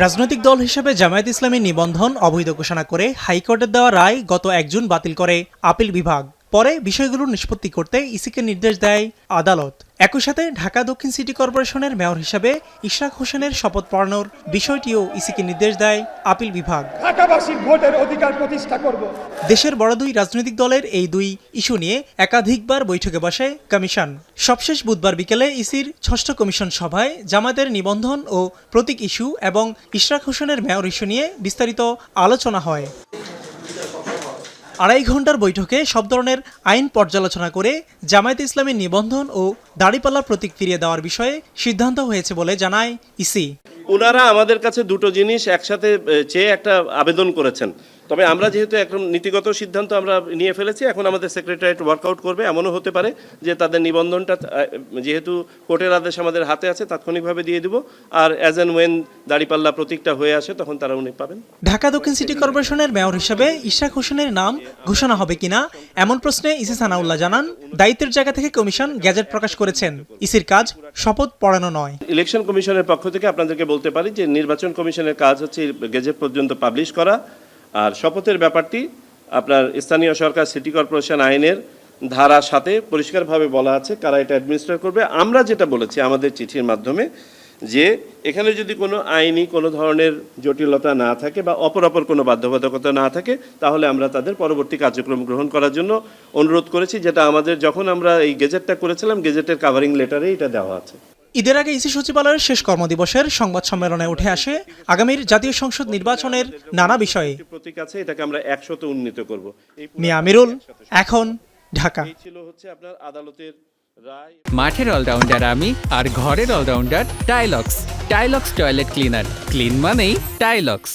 রাজনৈতিক দল হিসেবে জামায়াত ইসলামীর নিবন্ধন অবৈধ ঘোষণা করে হাইকোর্টের দেওয়া রায় গত ১ জুন বাতিল করে আপিল বিভাগ। পরে বিষয়গুলোর নিষ্পত্তি করতে ইসিকে নির্দেশ দেয় আদালত। একই সাথে ঢাকা দক্ষিণ সিটি কর্পোরেশনের মেয়র হিসেবে ইশরাক হোসেনের শপথ পড়ানোর বিষয়টিও ইসিকে নির্দেশ দেয় আপিল বিভাগ। ঢাকাবাসীর ভোটের অধিকার প্রতিষ্ঠা করব। দেশের বড় দুই রাজনৈতিক দলের এই দুই ইস্যু নিয়ে একাধিকবার বৈঠকে বসে কমিশন। সবশেষ বুধবার বিকেলে ইসির ষষ্ঠ কমিশন সভায় জামায়াতের নিবন্ধন ও প্রতীক ইস্যু এবং ইশরাক হোসেনের মেয়র ইস্যু নিয়ে বিস্তারিত আলোচনা হয়। ২.৫ ঘন্টার বৈঠকে সব ধরনের আইন পর্যালোচনা করে জামায়াতে ইসলামীর নিবন্ধন ও দাড়িপাল্লার প্রতীক ফিরিয়ে দেওয়ার বিষয়ে সিদ্ধান্ত হয়েছে বলে জানায় ইসি। ওনারা আমাদের কাছে দুটো জিনিস একসাথে চেয়ে একটা আবেদন করেছেন। তবে আমরা যেহেতু এখন নীতিগত সিদ্ধান্ত আমরা নিয়ে ফেলেছি, এখন আমাদের সেক্রেটারিয়েট ওয়ার্কআউট করবে। এমনও হতে পারে যে তাদের নিবন্ধনটা যেহেতু কোর্টের আদেশ আমাদের হাতে আছে তাৎক্ষণিকভাবে দিয়ে দিব, আর অ্যাজ অ্যান্ড ওয়েন দাড়িপাল্লা প্রতীকটা হয়ে আসে তখন তারা উনি পাবেন। ঢাকা দক্ষিণ সিটি কর্পোরেশনের মেয়র হিসেবে ইশরাক হোসেনের নাম ঘোষণা হবে কিনা এমন প্রশ্নে ইসি সানাউল্লাহ জানান, দায়িত্বের জায়গা থেকে কমিশন গেজেট প্রকাশ করেছেন। ইসির কাজ শপথ পড়ানো নয়। ইলেকশন কমিশনের পক্ষ থেকে আপনাদেরকে বলতে পারি যে নির্বাচন কমিশনের কাজ হচ্ছে গেজেট পর্যন্ত পাবলিশ করা, আর শপথের ব্যাপারটি আপনার স্থানীয় সরকার সিটি কর্পোরেশন আইনের ধারা সাথে পরিষ্কারভাবে বলা আছে কারা এটা অ্যাডমিনিস্ট্রেট করবে। আমরা যেটা বলেছি আমাদের চিঠির মাধ্যমে যে এখানে যদি কোনো আইনি কোনো ধরনের জটিলতা না থাকে বা অপর কোনো বাধ্যবাধকতা না থাকে তাহলে আমরা তাদের পরবর্তী কার্যক্রম গ্রহণ করার জন্য অনুরোধ করেছি, যেটা আমাদের যখন আমরা এই গেজেটটা করেছিলাম গেজেটের কাভারিং লেটারে এটা দেওয়া আছে। ঈদের আগে ইসি সচিবালয়ের শেষ কর্মদিবসের সংবাদ সম্মেলনে উঠে আসে আগামীর জাতীয় সংসদ নির্বাচনের নানা বিষয়ে। প্রতীক আছে, এটাকে আমরা ১০০তে উন্নীত করব। মিয়া আমিরুল, এখন ঢাকা। এই ছিল হচ্ছে আপনার আদালতের রায়। মাঠের অলরাউন্ডার আমি, আর ঘরের allrounder Tilex. Tilex toilet cleaner, clean মানেই টাইলক্স।